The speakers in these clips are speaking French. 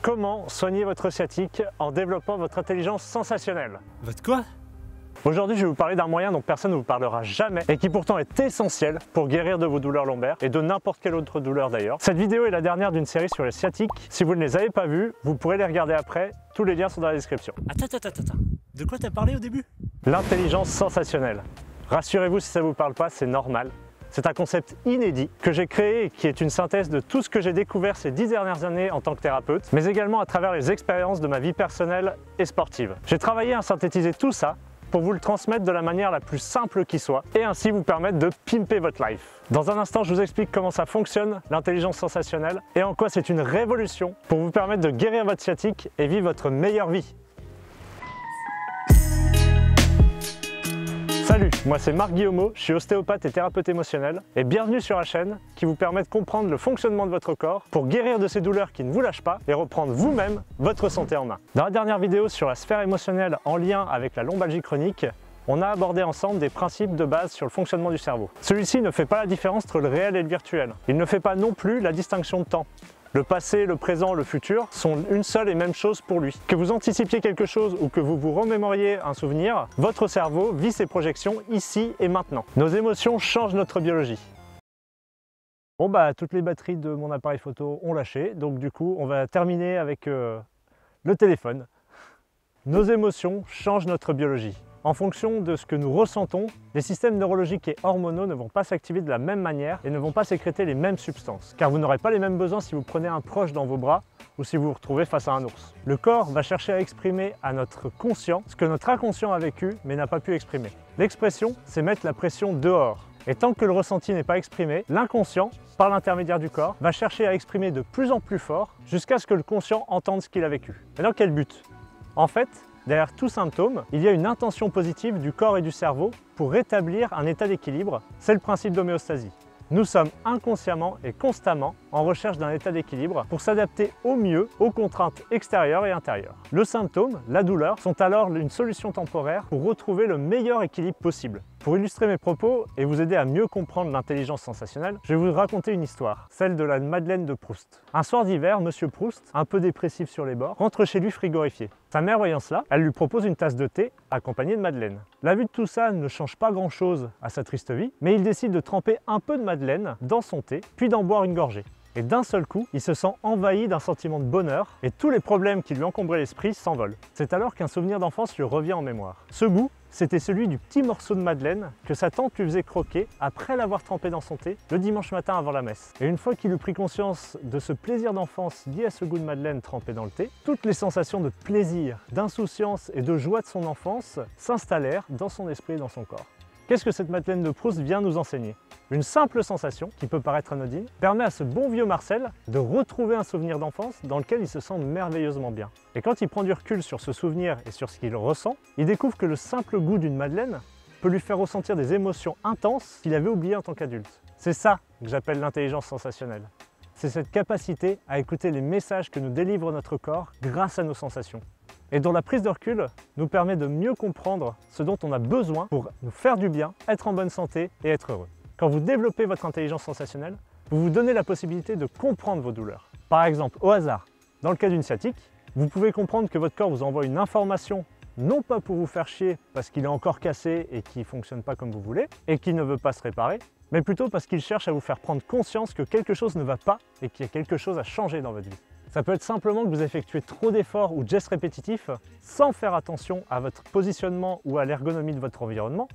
Comment soigner votre sciatique en développant votre intelligence sensationnelle? Votre quoi? Aujourd'hui, je vais vous parler d'un moyen dont personne ne vous parlera jamais et qui pourtant est essentiel pour guérir de vos douleurs lombaires et de n'importe quelle autre douleur d'ailleurs. Cette vidéo est la dernière d'une série sur les sciatiques. Si vous ne les avez pas vues, vous pourrez les regarder après. Tous les liens sont dans la description. Attends. De quoi t'as parlé au début? L'intelligence sensationnelle. Rassurez-vous, si ça ne vous parle pas, c'est normal. C'est un concept inédit que j'ai créé et qui est une synthèse de tout ce que j'ai découvert ces 10 dernières années en tant que thérapeute, mais également à travers les expériences de ma vie personnelle et sportive. J'ai travaillé à synthétiser tout ça pour vous le transmettre de la manière la plus simple qui soit et ainsi vous permettre de pimper votre life. Dans un instant, je vous explique comment ça fonctionne, l'intelligence sensationnelle, et en quoi c'est une révolution pour vous permettre de guérir votre sciatique et vivre votre meilleure vie. Salut, moi c'est Marc Guillaumeau, je suis ostéopathe et thérapeute émotionnel et bienvenue sur la chaîne qui vous permet de comprendre le fonctionnement de votre corps pour guérir de ces douleurs qui ne vous lâchent pas et reprendre vous-même votre santé en main. Dans la dernière vidéo sur la sphère émotionnelle en lien avec la lombalgie chronique, on a abordé ensemble des principes de base sur le fonctionnement du cerveau. Celui-ci ne fait pas la différence entre le réel et le virtuel. Il ne fait pas non plus la distinction de temps. Le passé, le présent, le futur sont une seule et même chose pour lui. Que vous anticipiez quelque chose ou que vous vous remémoriez un souvenir, votre cerveau vit ses projections ici et maintenant. Nos émotions changent notre biologie. Bon toutes les batteries de mon appareil photo ont lâché, donc du coup on va terminer avec le téléphone. Nos émotions changent notre biologie. En fonction de ce que nous ressentons, les systèmes neurologiques et hormonaux ne vont pas s'activer de la même manière et ne vont pas sécréter les mêmes substances, car vous n'aurez pas les mêmes besoins si vous prenez un proche dans vos bras ou si vous vous retrouvez face à un ours. Le corps va chercher à exprimer à notre conscient ce que notre inconscient a vécu mais n'a pas pu exprimer. L'expression, c'est mettre la pression dehors. Et tant que le ressenti n'est pas exprimé, l'inconscient, par l'intermédiaire du corps, va chercher à exprimer de plus en plus fort jusqu'à ce que le conscient entende ce qu'il a vécu. Mais dans quel but? En fait, derrière tout symptôme, il y a une intention positive du corps et du cerveau pour rétablir un état d'équilibre. C'est le principe d'homéostasie. Nous sommes inconsciemment et constamment en recherche d'un état d'équilibre pour s'adapter au mieux aux contraintes extérieures et intérieures. Le symptôme, la douleur, sont alors une solution temporaire pour retrouver le meilleur équilibre possible. Pour illustrer mes propos et vous aider à mieux comprendre l'intelligence sensationnelle, je vais vous raconter une histoire, celle de la Madeleine de Proust. Un soir d'hiver, Monsieur Proust, un peu dépressif sur les bords, rentre chez lui frigorifié. Sa mère voyant cela, elle lui propose une tasse de thé accompagnée de Madeleine. La vue de tout ça ne change pas grand-chose à sa triste vie, mais il décide de tremper un peu de Madeleine dans son thé, puis d'en boire une gorgée. Et d'un seul coup, il se sent envahi d'un sentiment de bonheur et tous les problèmes qui lui encombraient l'esprit s'envolent. C'est alors qu'un souvenir d'enfance lui revient en mémoire. Ce goût, c'était celui du petit morceau de madeleine que sa tante lui faisait croquer après l'avoir trempé dans son thé le dimanche matin avant la messe. Et une fois qu'il eut pris conscience de ce plaisir d'enfance lié à ce goût de madeleine trempé dans le thé, toutes les sensations de plaisir, d'insouciance et de joie de son enfance s'installèrent dans son esprit et dans son corps. Qu'est-ce que cette Madeleine de Proust vient nous enseigner? Une simple sensation, qui peut paraître anodine, permet à ce bon vieux Marcel de retrouver un souvenir d'enfance dans lequel il se sent merveilleusement bien. Et quand il prend du recul sur ce souvenir et sur ce qu'il ressent, il découvre que le simple goût d'une madeleine peut lui faire ressentir des émotions intenses qu'il avait oubliées en tant qu'adulte. C'est ça que j'appelle l'intelligence sensationnelle. C'est cette capacité à écouter les messages que nous délivre notre corps grâce à nos sensations. Et dont la prise de recul nous permet de mieux comprendre ce dont on a besoin pour nous faire du bien, être en bonne santé et être heureux. Quand vous développez votre intelligence sensationnelle, vous vous donnez la possibilité de comprendre vos douleurs. Par exemple, au hasard, dans le cas d'une sciatique, vous pouvez comprendre que votre corps vous envoie une information, non pas pour vous faire chier parce qu'il est encore cassé et qu'il ne fonctionne pas comme vous voulez, et qu'il ne veut pas se réparer, mais plutôt parce qu'il cherche à vous faire prendre conscience que quelque chose ne va pas et qu'il y a quelque chose à changer dans votre vie. Ça peut être simplement que vous effectuez trop d'efforts ou de gestes répétitifs sans faire attention à votre positionnement ou à l'ergonomie de votre environnement.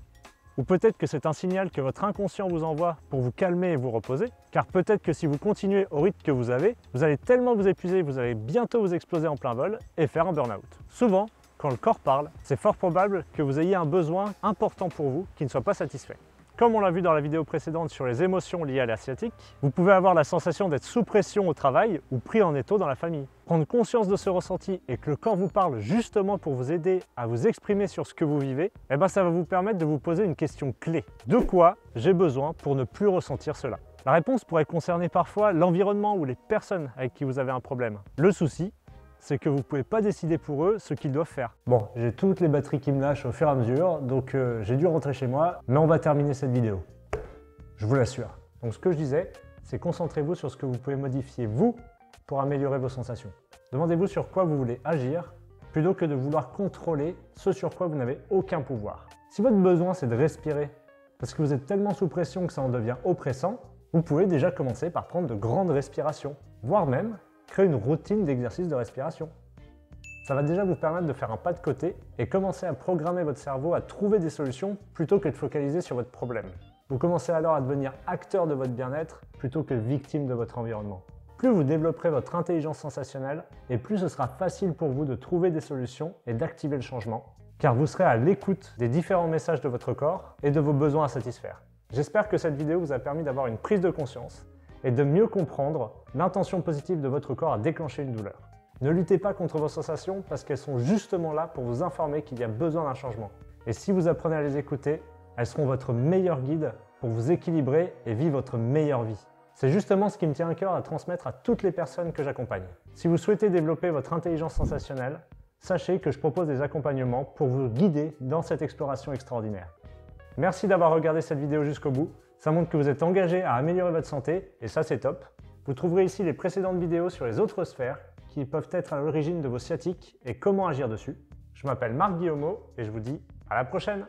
Ou peut-être que c'est un signal que votre inconscient vous envoie pour vous calmer et vous reposer. Car peut-être que si vous continuez au rythme que vous avez, vous allez tellement vous épuiser, vous allez bientôt vous exploser en plein vol et faire un burn-out. Souvent, quand le corps parle, c'est fort probable que vous ayez un besoin important pour vous qui ne soit pas satisfait. Comme on l'a vu dans la vidéo précédente sur les émotions liées à la sciatique, vous pouvez avoir la sensation d'être sous pression au travail ou pris en étau dans la famille. Prendre conscience de ce ressenti et que le corps vous parle justement pour vous aider à vous exprimer sur ce que vous vivez, ça va vous permettre de vous poser une question clé. De quoi j'ai besoin pour ne plus ressentir cela? La réponse pourrait concerner parfois l'environnement ou les personnes avec qui vous avez un problème. Le souci, c'est que vous ne pouvez pas décider pour eux ce qu'ils doivent faire. Bon, j'ai toutes les batteries qui me lâchent au fur et à mesure, donc j'ai dû rentrer chez moi, mais on va terminer cette vidéo. Je vous l'assure. Donc ce que je disais, c'est concentrez-vous sur ce que vous pouvez modifier vous pour améliorer vos sensations. Demandez-vous sur quoi vous voulez agir, plutôt que de vouloir contrôler ce sur quoi vous n'avez aucun pouvoir. Si votre besoin c'est de respirer, parce que vous êtes tellement sous pression que ça en devient oppressant, vous pouvez déjà commencer par prendre de grandes respirations, voire même créer une routine d'exercice de respiration. Ça va déjà vous permettre de faire un pas de côté et commencer à programmer votre cerveau à trouver des solutions plutôt que de focaliser sur votre problème. Vous commencez alors à devenir acteur de votre bien-être plutôt que victime de votre environnement. Plus vous développerez votre intelligence sensationnelle et plus ce sera facile pour vous de trouver des solutions et d'activer le changement, car vous serez à l'écoute des différents messages de votre corps et de vos besoins à satisfaire. J'espère que cette vidéo vous a permis d'avoir une prise de conscience et de mieux comprendre l'intention positive de votre corps à déclencher une douleur. Ne luttez pas contre vos sensations parce qu'elles sont justement là pour vous informer qu'il y a besoin d'un changement. Et si vous apprenez à les écouter, elles seront votre meilleur guide pour vous équilibrer et vivre votre meilleure vie. C'est justement ce qui me tient à cœur à transmettre à toutes les personnes que j'accompagne. Si vous souhaitez développer votre intelligence sensationnelle, sachez que je propose des accompagnements pour vous guider dans cette exploration extraordinaire. Merci d'avoir regardé cette vidéo jusqu'au bout. Ça montre que vous êtes engagé à améliorer votre santé et ça c'est top. Vous trouverez ici les précédentes vidéos sur les autres sphères qui peuvent être à l'origine de vos sciatiques et comment agir dessus. Je m'appelle Marc Guillaumeau et je vous dis à la prochaine!